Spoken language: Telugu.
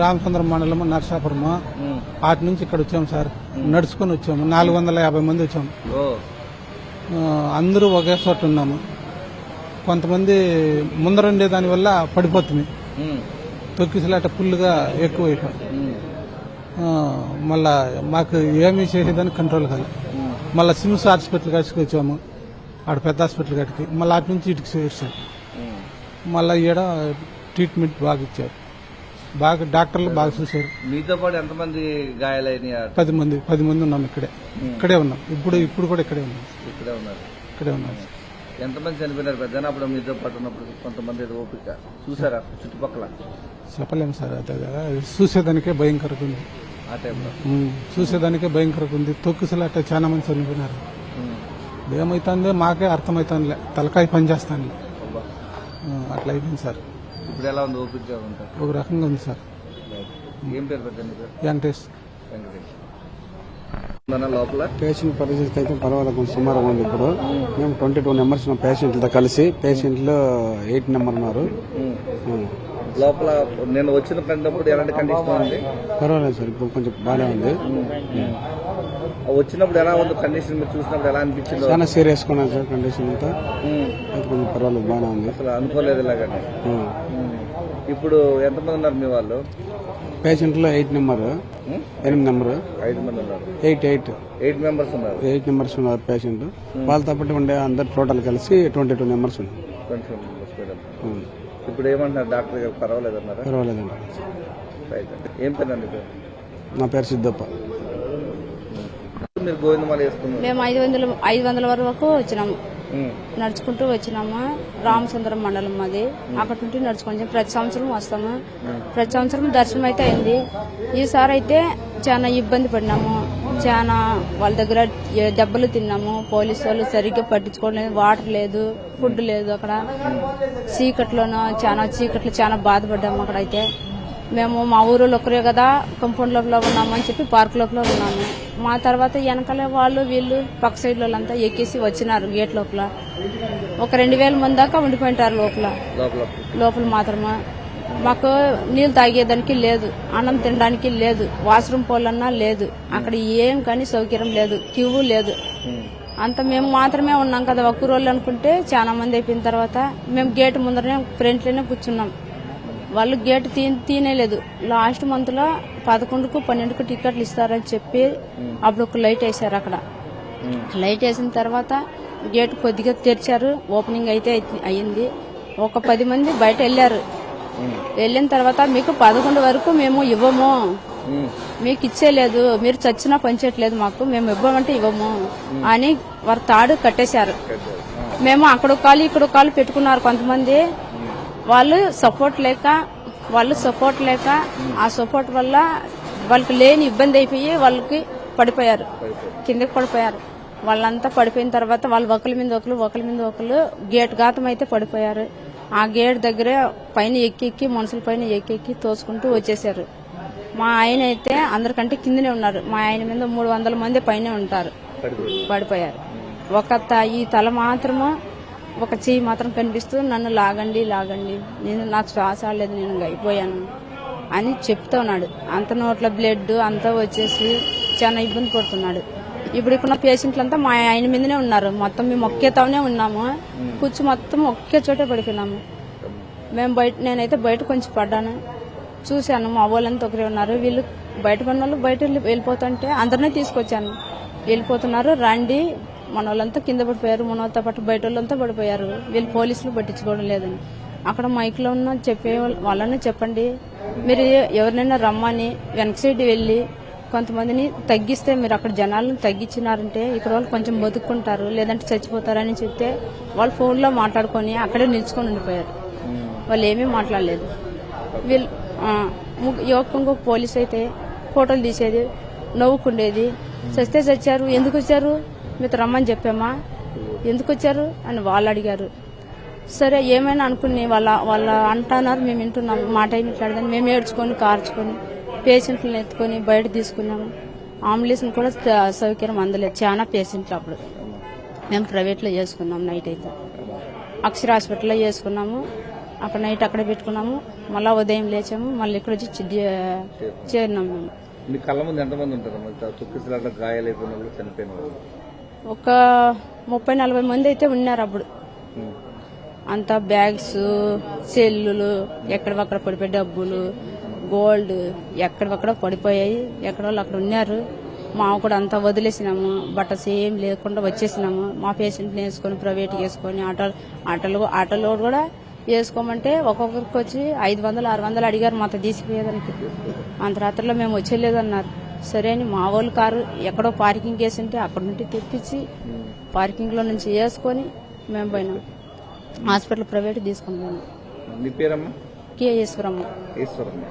రామచంద్రం మండలం నర్సాపురము అటు నుంచి ఇక్కడ వచ్చాము సార్. నడుచుకుని వచ్చాము. 450 మంది వచ్చాము. అందరూ ఒకే చోట ఉన్నాము. కొంతమంది ముందరుండే దాని వల్ల పడిపోతుంది. తొక్కిసలాట ఫుల్గా ఎక్కువైపోయి మళ్ళా మాకు ఏమీ చేసేదానికి కంట్రోల్ కాదు. మళ్ళీ సిమ్స్ హాస్పిటల్ కాడికి వచ్చాము. ఆడ పెద్ద హాస్పిటల్ కాడికి మళ్ళీ అటు నుంచి ఇటుకి చేశారు. మళ్ళీ ఈడ ట్రీట్మెంట్ బాగా ఇచ్చారు. బాగా డాక్టర్లు బాగా చూశారు. మీతో పాటు ఎంతమంది గాయాలైన? 10 మంది ఉన్నాం. ఇక్కడే ఉన్నాం. ఇప్పుడు కూడా ఇక్కడే ఉన్నాం. ఇక్కడే ఉన్నాం. ఎంతమంది చనిపోయినారు పెద్ద అప్పుడు మీతో పాటు ఉన్నప్పుడు? కొంతమంది ఓపిక చూసారా చుట్టుపక్కల? చెప్పలేము సార్. అదే చూసేదానికే భయంకరంగా ఉంది. ఆ టైంలో చూసేదానికే భయంకరంగా ఉంది. తొక్కిసలాట చాలా మంది చనిపోయినారు. ఏమైతుందో మాకే అర్థమవుతానులే. తలకాయ పని చేస్తానులే. అట్లా అయిపోయింది సార్. ఇప్పుడు ఎలా ఉంది? ఓపికగా ఉంటారు? ఒక రకంగా ఉంది సార్. ఏం పేరు పెద్ద? వెంకటేష్. లోపల పేషెంట్ పరిస్థితి అయితే పర్వాలేదు, కొంచెం సుమారుగా ఉంది. ఇప్పుడు మేము 22 నెంబర్స్ పేషెంట్లతో కలిసి. పేషెంట్లు 8 నెంబర్ ఉన్నారు. లోపల నేను వచ్చిన పడినప్పుడు ఎలాంటి కండిషన్ ఉంది? పర్వాలేదు సార్, ఇప్పుడు కొంచెం బాగానే ఉంది. వచ్చినప్పుడు ఎలా ఉంది కండిషన్? మీరు చూసినప్పుడు ఎలా అనిపించింది? చాలా సీరియస్ ఉన్నాను సార్ కండిషన్ అంతా. కొంచెం పర్వాలేదు, బాగానే ఉంది. అసలు అనుకోలేదు ఇలాగండి. ఇప్పుడు ఎంతమంది ఉన్నారు మీ వాళ్ళు? పేషెంట్లో 8 నెంబర్ 8 నెంబర్ 5 మంది ఉన్నారు. 8 మెంబర్స్ ఉన్నారు. 8 నెంబర్స్ ఉన్నారు పేషెంట్. వాళ్ళతో పాటు ఉండే అందరు టోటల్ కలిసి 22 నెంబర్స్ ఉన్నారు. ఇప్పుడు ఏమంటున్నారు డాక్టర్ గారు? పర్వాలేదు అన్నారు? పర్వాలేదండి. ఏం పేరండి? నా పేరు సిద్ధప్ప. మీరు గోవిందమాల వేసుకున్నారు? మేము 500 వరకు వచ్చినాము. నడుచుకుంటూ వచ్చినాము. రామచంద్రం మండలం అది. అక్కడి నుండి నడుచుకొని ప్రతి సంవత్సరం వస్తాము. ప్రతి సంవత్సరం దర్శనం అయితే అయింది. ఈసారి అయితే చాలా ఇబ్బంది పడినాము. చాలా వాళ్ళ దగ్గర దెబ్బలు తిన్నాము. పోలీసు వాళ్ళు సరిగ్గా పట్టించుకోవడం, వాటర్ లేదు, ఫుడ్ లేదు. అక్కడ చీకట్లోనూ చీకట్లు చాలా బాధపడ్డాము. అక్కడైతే మేము మా ఊరిలో ఒకరే కదా కంపౌండ్ లోపల ఉన్నామని చెప్పి పార్క్ లోపల ఉన్నాము. మా తర్వాత వెనకాల వాళ్ళు వీళ్ళు పక్క సైడ్ వాళ్ళంతా ఎక్కేసి వచ్చినారు గేట్ లోపల. ఒక 2000 మంది దాకా ఉండిపోయింటారు లోపల మాత్రమే. మాకు నీళ్ళు తాగేదానికి లేదు, అన్నం తినడానికి లేదు, వాష్రూమ్ పోలన్నా లేదు. అక్కడ ఏం కానీ సౌకర్యం లేదు, క్యూ లేదు. అంత మేము మాత్రమే ఉన్నాం కదా ఒక్క రోజు అనుకుంటే చాలా మంది అయిపోయిన తర్వాత మేము గేట్ ముందరనే ఫ్రంట్లోనే కూర్చున్నాం. వాళ్ళు గేట్ తీనేలేదు. లాస్ట్ మంత్ లో 11కు 12కు టికెట్లు ఇస్తారని చెప్పి అప్పుడు ఒక లైట్ వేశారు. అక్కడ లైట్ వేసిన తర్వాత గేట్ కొద్దిగా తెరిచారు. ఓపెనింగ్ అయితే అయ్యింది. ఒక 10 మంది బయట వెళ్ళారు. వెళ్ళిన తర్వాత మీకు 11 వరకు మేము ఇవ్వము, మీకు ఇచ్చేలేదు, మీరు చచ్చినా పంచేయట్లేదు, మాకు మేము ఇవ్వమంటే ఇవ్వము అని వారు తాడు కట్టేశారు. మేము అక్కడ ఇక్కడ కాలు పెట్టుకున్నారు కొంతమంది. వాళ్ళు సపోర్ట్ లేక ఆ సపోర్ట్ వల్ల వాళ్ళకి లేని ఇబ్బంది అయిపోయి వాళ్ళకి పడిపోయారు, కిందకి పడిపోయారు. వాళ్ళంతా పడిపోయిన తర్వాత వాళ్ళు ఒకరి మీద ఒకరు గేట్ ఘాతం అయితే పడిపోయారు. ఆ గేట్ దగ్గరే పైన ఎక్కి మనుషుల పైన ఎక్కి తోసుకుంటూ వచ్చేసారు. మా ఆయన అయితే అందరికంటే కిందనే ఉన్నారు. మా ఆయన మీద 300 మంది పైన ఉంటారు, పడిపోయారు. ఈ తల మాత్రము ఒక చెయ్యి మాత్రం కనిపిస్తూ నన్ను లాగండి నాకు శ్వాస లేదు, నేను అయిపోయాను అని చెప్తా ఉన్నాడు. అంత నోట్ల బ్లడ్ అంతా వచ్చేసి చాలా ఇబ్బంది పడుతున్నాడు. ఇప్పుడు ఇక్కడ పేషెంట్లంతా మా ఆయన మీదనే ఉన్నారు. మొత్తం మేము ఒక్కేతానే ఉన్నాము. కూర్చు మొత్తం ఒకే చోటే పడిపోయినాము. నేనైతే బయట కొంచెం పడ్డాను, చూశాను. మా వాళ్ళంతా ఒకరే ఉన్నారు. వీళ్ళు బయట పడిన వాళ్ళు బయట వెళ్ళిపోతుంటే అందరినీ తీసుకొచ్చాను. వెళ్ళిపోతున్నారు, రండి, మన వాళ్ళంతా కింద పడిపోయారు, మన వాళ్ళతో పాటు బయట వాళ్ళంతా పడిపోయారు. వీళ్ళు పోలీసులు పట్టించుకోవడం లేదని అక్కడ మైక్లో ఉన్న వాళ్ళని చెప్పండి, మీరు ఎవరినైనా రమ్మని వెనక సైడ్ వెళ్ళి కొంతమందిని తగ్గిస్తే, మీరు అక్కడ జనాలను తగ్గించినారంటే ఇక్కడ వాళ్ళు కొంచెం బతుక్కుంటారు, లేదంటే చచ్చిపోతారని చెప్తే వాళ్ళు ఫోన్లో మాట్లాడుకొని అక్కడే నిల్చుకొని ఉండిపోయారు. వాళ్ళు ఏమీ మాట్లాడలేదు. వీళ్ళు ఇంకొక పోలీస్ అయితే ఫోటోలు తీసేది, నవ్వుకుండేది. చస్తే చచ్చారు, ఎందుకు వచ్చారు, మీతో రమ్మని చెప్పామా, ఎందుకు వచ్చారు అని వాళ్ళు అడిగారు. సరే ఏమైనా అనుకుని వాళ్ళ అంటున్నారు, మేము వింటున్నాము. మాట అయిన ఇట్లాడదని మేము ఏడ్చుకొని కార్చుకొని పేషెంట్లను ఎత్తుకొని బయట తీసుకున్నాము. అంబులెన్స్ కూడా సౌకర్యం అందలేదు చాలా పేషెంట్లు. అప్పుడు మేము ప్రైవేట్లో చేసుకున్నాం. నైట్ అయితే అక్షర హాస్పిటల్లో చేసుకున్నాము. అక్కడ నైట్ అక్కడే పెట్టుకున్నాము. మళ్ళా ఉదయం లేచాము, మళ్ళీ ఇక్కడ వచ్చి చేరినాము మేము. మీ కళ్ళ ముందు ఎంతమంది ఉంటారు మరి తొక్కిసలాట గాయాలు అయిపోయిన వాళ్ళు, చనిపోయిన వాళ్ళు? ఒక 30-40 మంది అయితే ఉన్నారు అప్పుడు. అంతా బ్యాగ్స్, సెల్లులు ఎక్కడక్కడ పడిపోయి, డబ్బులు, గోల్డ్ ఎక్కడక్కడ పడిపోయాయి. ఎక్కడ వాళ్ళు అక్కడ ఉన్నారు. మా కూడా అంతా వదిలేసినాము, బట్టలు ఏం లేకుండా వచ్చేసినాము. మా పేషెంట్ని వేసుకొని ప్రైవేట్కి వేసుకొని ఆటోలో కూడా వేసుకోమంటే ఒక్కొక్కరికి వచ్చి 500-600 అడిగారు మాతో తీసుకుపోయేదానికి. అంత రాత్రిలో మేము వచ్చేలేదన్నారు. సరే అని మా వాళ్ళు కారు ఎక్కడో పార్కింగ్ వేసింటే అక్కడ నుండి తెప్పించి పార్కింగ్ లో నుంచి వేసుకొని మేము పోయినాం. హాస్పిటల్ ప్రైవేట్ తీసుకుని పోయినాం. నీ పేరమ్మా? కే ఈశ్వరమ్మ. ఈశ్వరమ్మ.